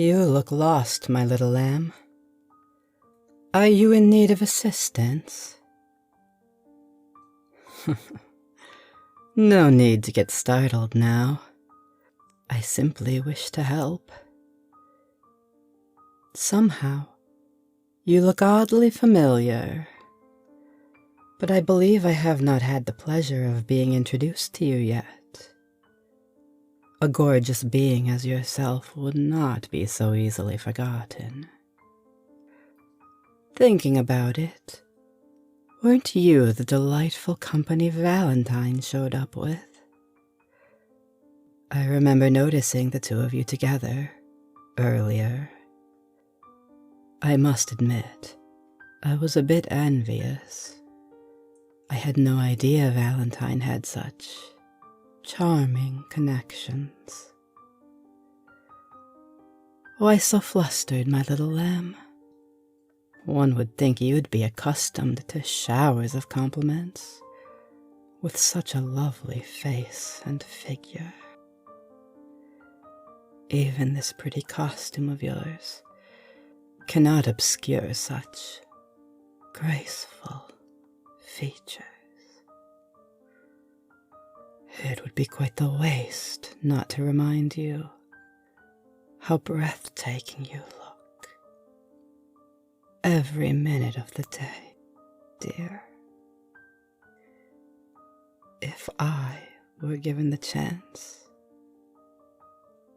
You look lost, my little lamb. Are you in need of assistance? No need to get startled now. I simply wish to help. Somehow, you look oddly familiar, but I believe I have not had the pleasure of being introduced to you yet. A gorgeous being as yourself would not be so easily forgotten. Thinking about it, weren't you the delightful company Valentine showed up with? I remember noticing the two of you together earlier. I must admit, I was a bit envious. I had no idea Valentine had such charming connections. Why so flustered, my little lamb? One would think you'd be accustomed to showers of compliments, with such a lovely face and figure. Even this pretty costume of yours cannot obscure such graceful features. It would be quite the waste not to remind you how breathtaking you look every minute of the day, dear. If I were given the chance,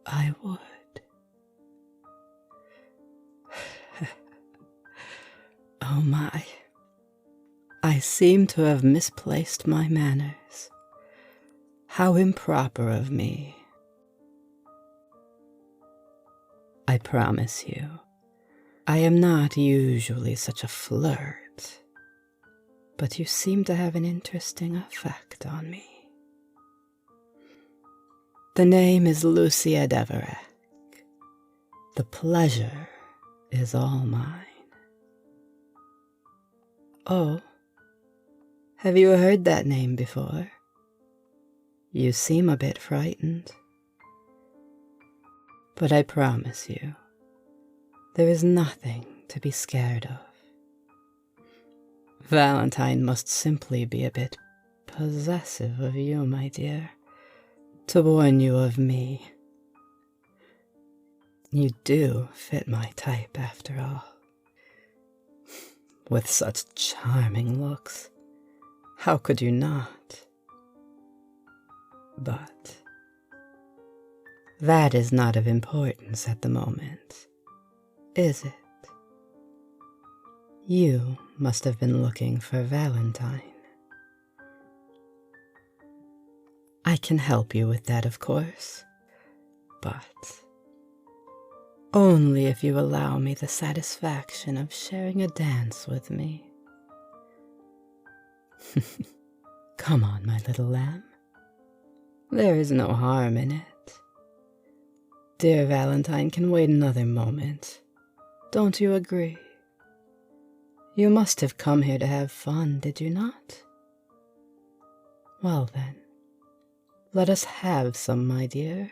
I would. Oh my, I seem to have misplaced my manners. How improper of me. I promise you, I am not usually such a flirt, but you seem to have an interesting effect on me. The name is Lucia Devorak. The pleasure is all mine. Oh, have you heard that name before? You seem a bit frightened. But I promise you, there is nothing to be scared of. Valentine must simply be a bit possessive of you, my dear, to warn you of me. You do fit my type, after all. With such charming looks, how could you not? But that is not of importance at the moment, is it? You must have been looking for Valentine. I can help you with that, of course, but only if you allow me the satisfaction of sharing a dance with me. Come on, my little lamb. There is no harm in it. Dear Valentine can wait another moment. Don't you agree? You must have come here to have fun, did you not? Well then, let us have some, my dear.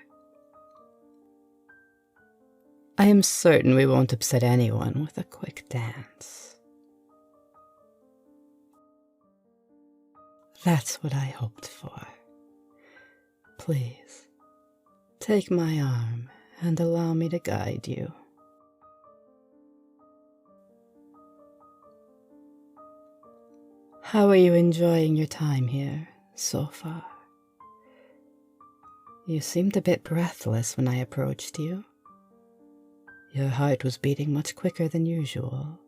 I am certain we won't upset anyone with a quick dance. That's what I hoped for. Please, take my arm and allow me to guide you. How are you enjoying your time here so far? You seemed a bit breathless when I approached you. Your heart was beating much quicker than usual.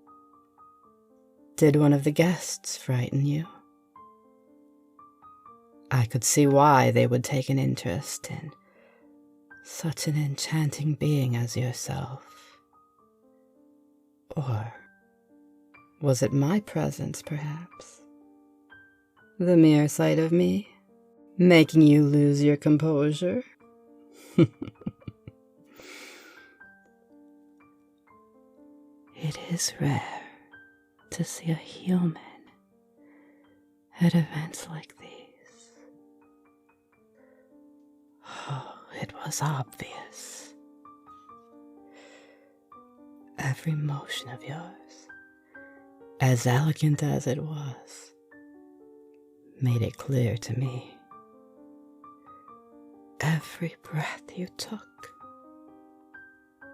Did one of the guests frighten you? I could see why they would take an interest in such an enchanting being as yourself. Or was it my presence, perhaps? The mere sight of me, making you lose your composure? It is rare to see a human at events like these. Oh, it was obvious. every motion of yours, as elegant as it was, made it clear to me. Every breath you took,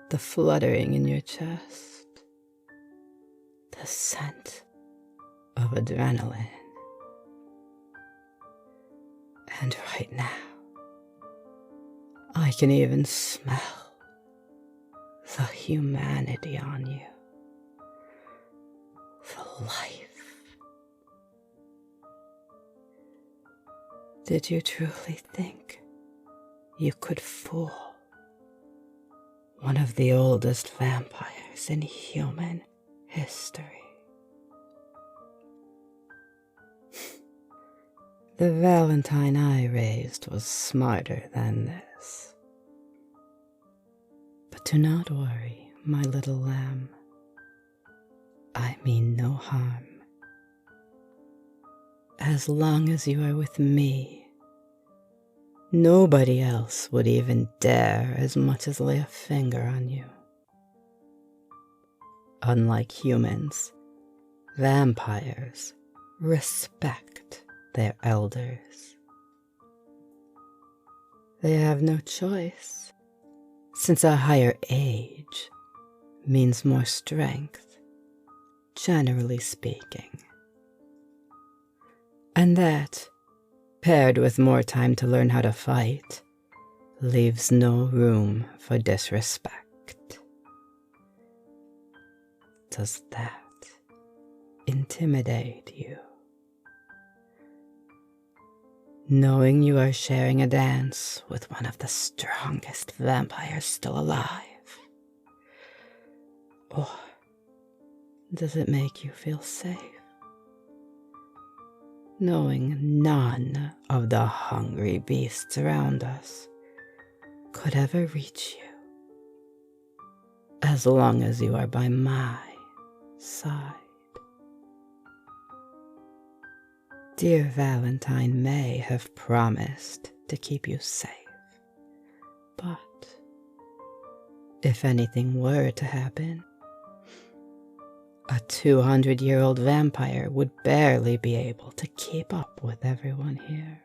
the fluttering in your chest, the scent of adrenaline. And right now, I can even smell the humanity on you, the life. Did you truly think you could fool one of the oldest vampires in human history? The Valentine I raised was smarter than this. But do not worry, my little lamb. I mean no harm. As long as you are with me, nobody else would even dare as much as lay a finger on you. Unlike humans, vampires respect their elders. They have no choice, since a higher age means more strength, generally speaking. And that, paired with more time to learn how to fight, leaves no room for disrespect. Does that intimidate you? Knowing you are sharing a dance with one of the strongest vampires still alive? Or does it make you feel safe? Knowing none of the hungry beasts around us could ever reach you, as long as you are by my side. Dear Valentine may have promised to keep you safe, but if anything were to happen, a 200-year-old vampire would barely be able to keep up with everyone here.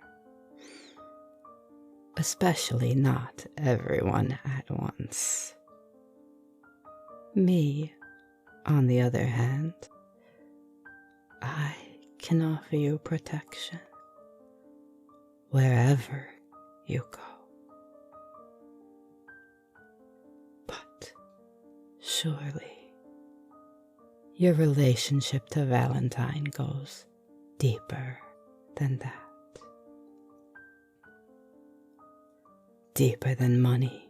Especially not everyone at once. Me, on the other hand, I can offer you protection wherever you go. But surely your relationship to Valentine goes deeper than that. Deeper than money,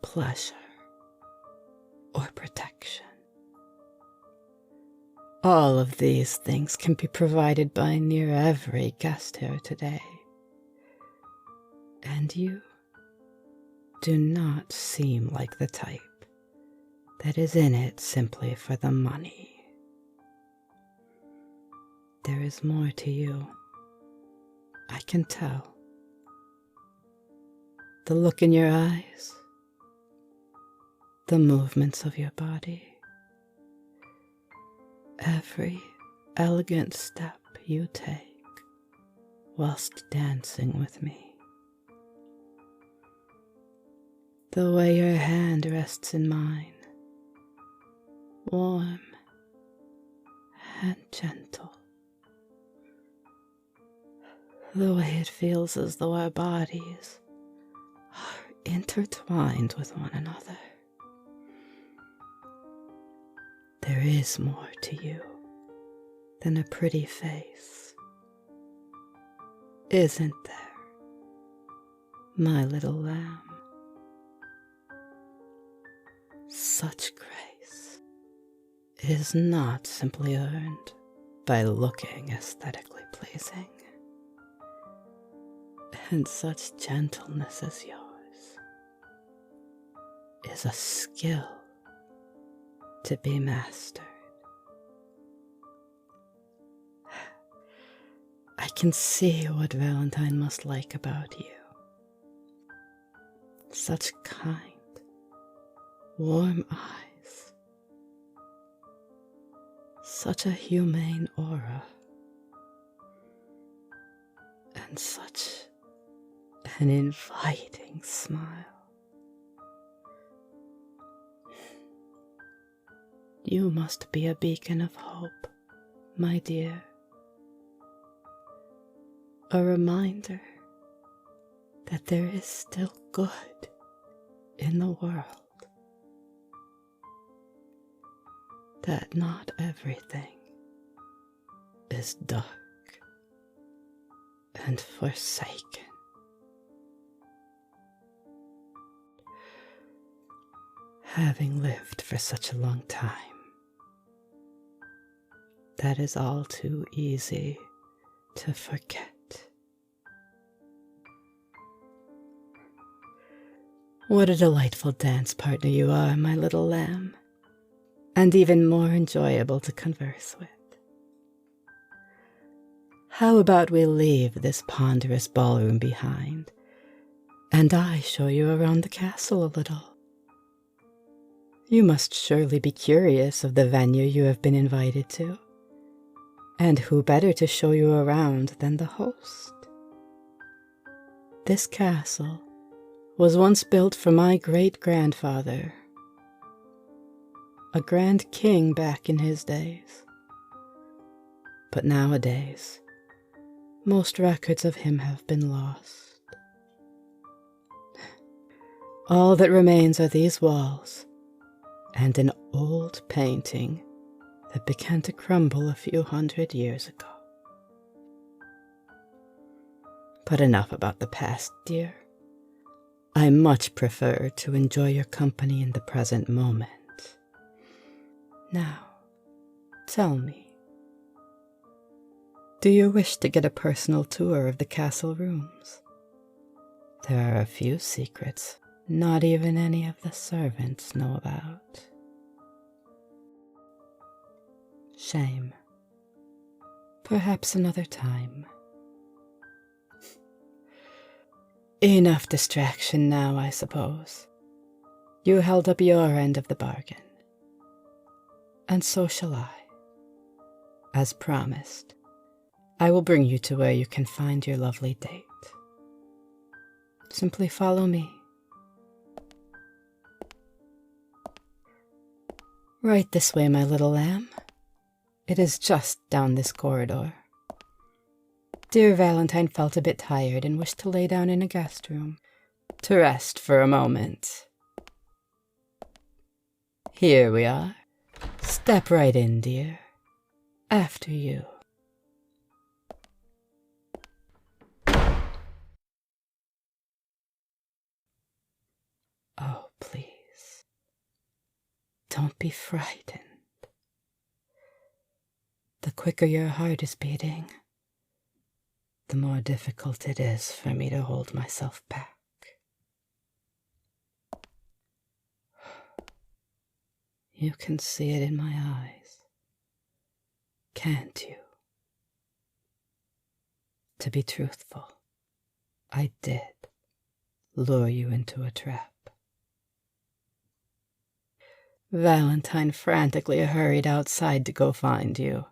pleasure, or protection. All of these things can be provided by near every guest here today. And you do not seem like the type that is in it simply for the money. There is more to you. I can tell. The look in your eyes, the movements of your body, every elegant step you take whilst dancing with me. The way your hand rests in mine, warm and gentle. The way it feels as though our bodies are intertwined with one another. There is more to you than a pretty face, isn't there, my little lamb? Such grace is not simply earned by looking aesthetically pleasing, and such gentleness as yours is a skill to be mastered. I can see what Valentine must like about you. Such kind, warm eyes Such a humane aura. And such an inviting smile. You must be a beacon of hope, my dear. A reminder that there is still good in the world. That not everything is dark and forsaken. Having lived for such a long time, that is all too easy to forget. What a delightful dance partner you are, my little lamb, and even more enjoyable to converse with. How about we leave this ponderous ballroom behind, and I show you around the castle a little? You must surely be curious of the venue you have been invited to, and who better to show you around than the host? This castle was once built for my great-grandfather, a grand king back in his days. But nowadays, most records of him have been lost. All that remains are these walls and an old painting that began to crumble a few 100 years ago. But enough about the past, dear. I much prefer to enjoy your company in the present moment. Now, tell me, do you wish to get a personal tour of the castle rooms? There are a few secrets not even any of the servants know about. Shame. Perhaps another time. Enough distraction now, I suppose. You held up your end of the bargain. And so shall I. As promised, I will bring you to where you can find your lovely date. Simply follow me. Right this way, my little lamb. It is just down this corridor. Dear Valentine felt a bit tired and wished to lay down in a guest room to rest for a moment. Here we are. Step right in, dear. After you. Oh, please. Don't be frightened. The quicker your heart is beating, the more difficult it is for me to hold myself back. You can see it in my eyes, can't you? To be truthful, I did lure you into a trap. Valentine frantically hurried outside to go find you,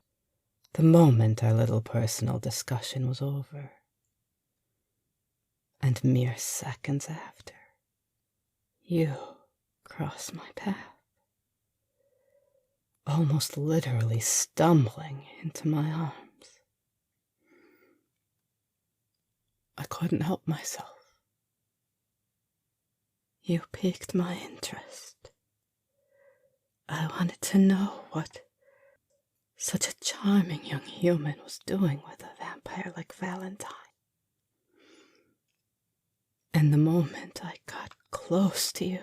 the moment our little personal discussion was over. And mere seconds after, you crossed my path, almost literally stumbling into my arms. I couldn't help myself. You piqued my interest. I wanted to know what such a charming young human was doing with a vampire like Valentine. And the moment I got close to you,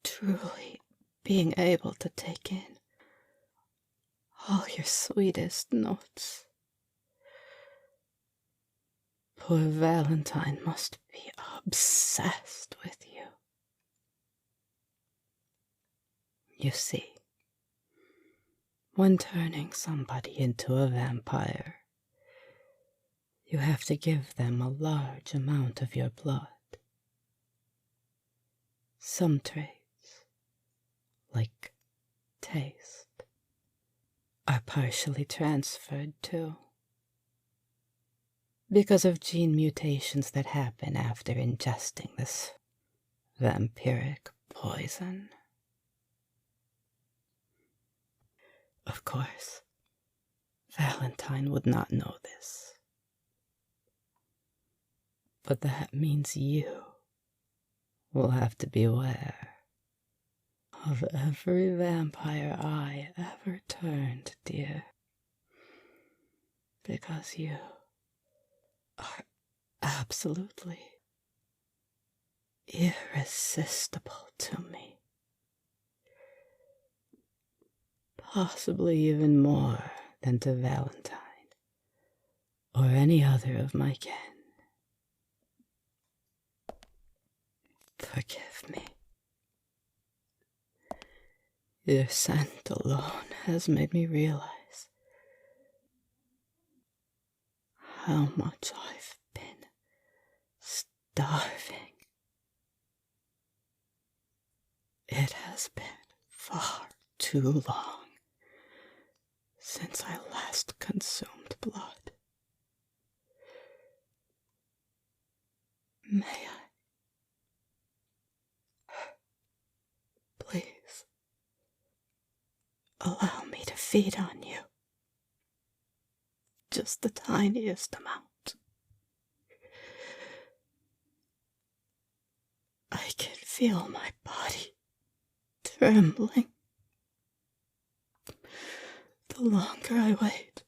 truly being able to take in all your sweetest notes. Poor Valentine must be obsessed with you. You see, when turning somebody into a vampire, you have to give them a large amount of your blood. Some traits, like taste are partially transferred too, because of gene mutations that happen after ingesting this vampiric poison. Of course, Valentine would not know this, but that means you will have to beware of every vampire I ever turned, dear, because you are absolutely irresistible to me. Possibly even more than to Valentine or any other of my kin. Forgive me. Your scent alone has made me realize how much I've been starving. It has been far too long since I last consumed blood. May I? Please, allow me to feed on you. Just the tiniest amount. I can feel my body trembling. The longer I wait,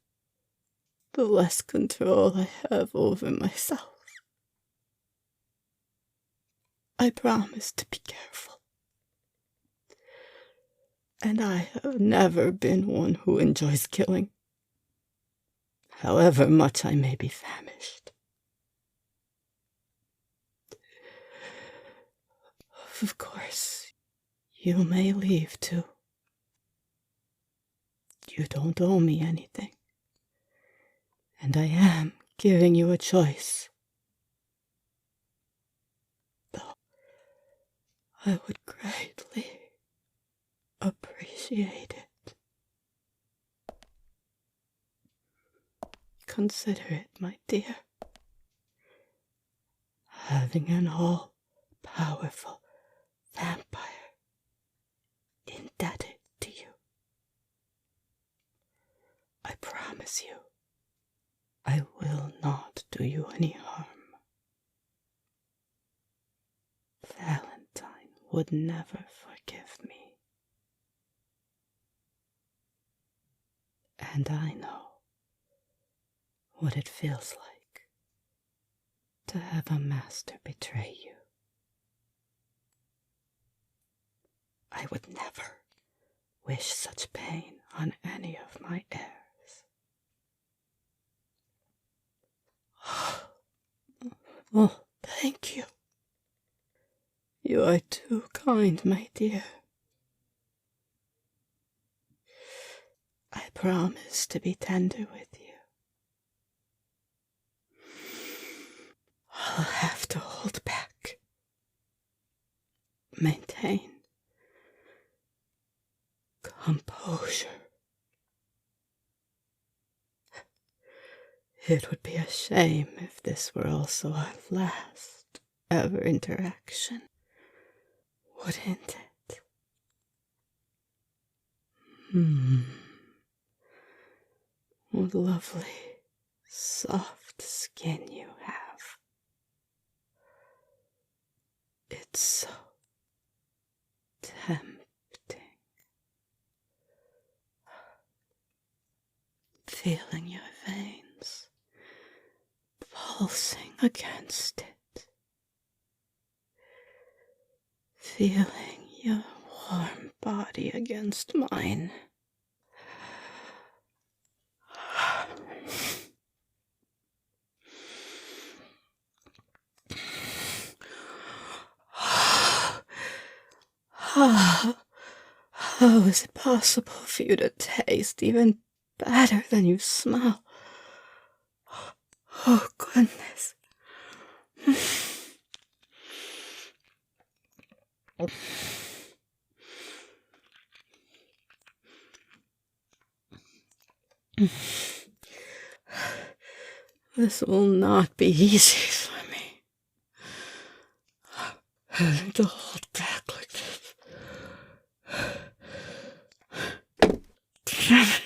the less control I have over myself. I promise to be careful. And I have never been one who enjoys killing, however much I may be famished. Of course, you may leave too. You don't owe me anything, and I am giving you a choice. Though I would greatly appreciate it. Consider it, my dear, having an all-powerful vampire indebted to you. I promise you, I will not do you any harm. Valentine would never forgive me. And I know what it feels like to have a master betray you. I would never wish such pain on any of my heirs. Oh, thank you. You are too kind, my dear. I promise to be tender with you. I'll have to hold back. Maintain composure. It would be a shame if this were also our last ever interaction, wouldn't it? What lovely, soft skin you have. It's so tempting. Feeling your veins pulsing against it. Feeling your warm body against mine. How is it possible for you to taste even better than you smell? Oh, goodness. This will not be easy for me. Having to hold back like this. Damn it.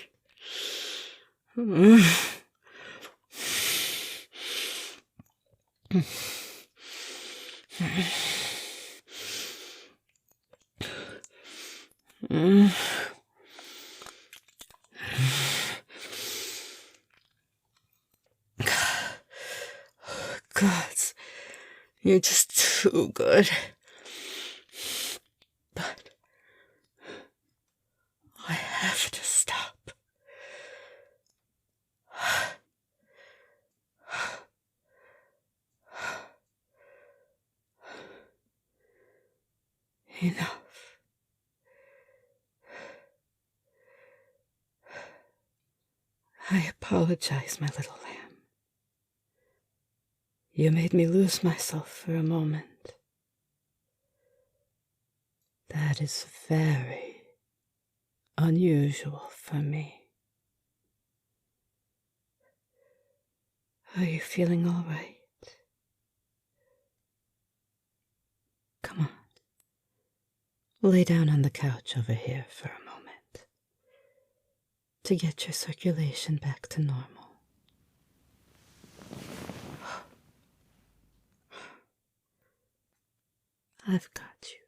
Gods, you're just too good. But I have to stop. Enough. I apologize, my little lamb. You made me lose myself for a moment. That is very unusual for me. Are you feeling all right? Come on. Lay down on the couch over here for a moment to get your circulation back to normal. I've got you.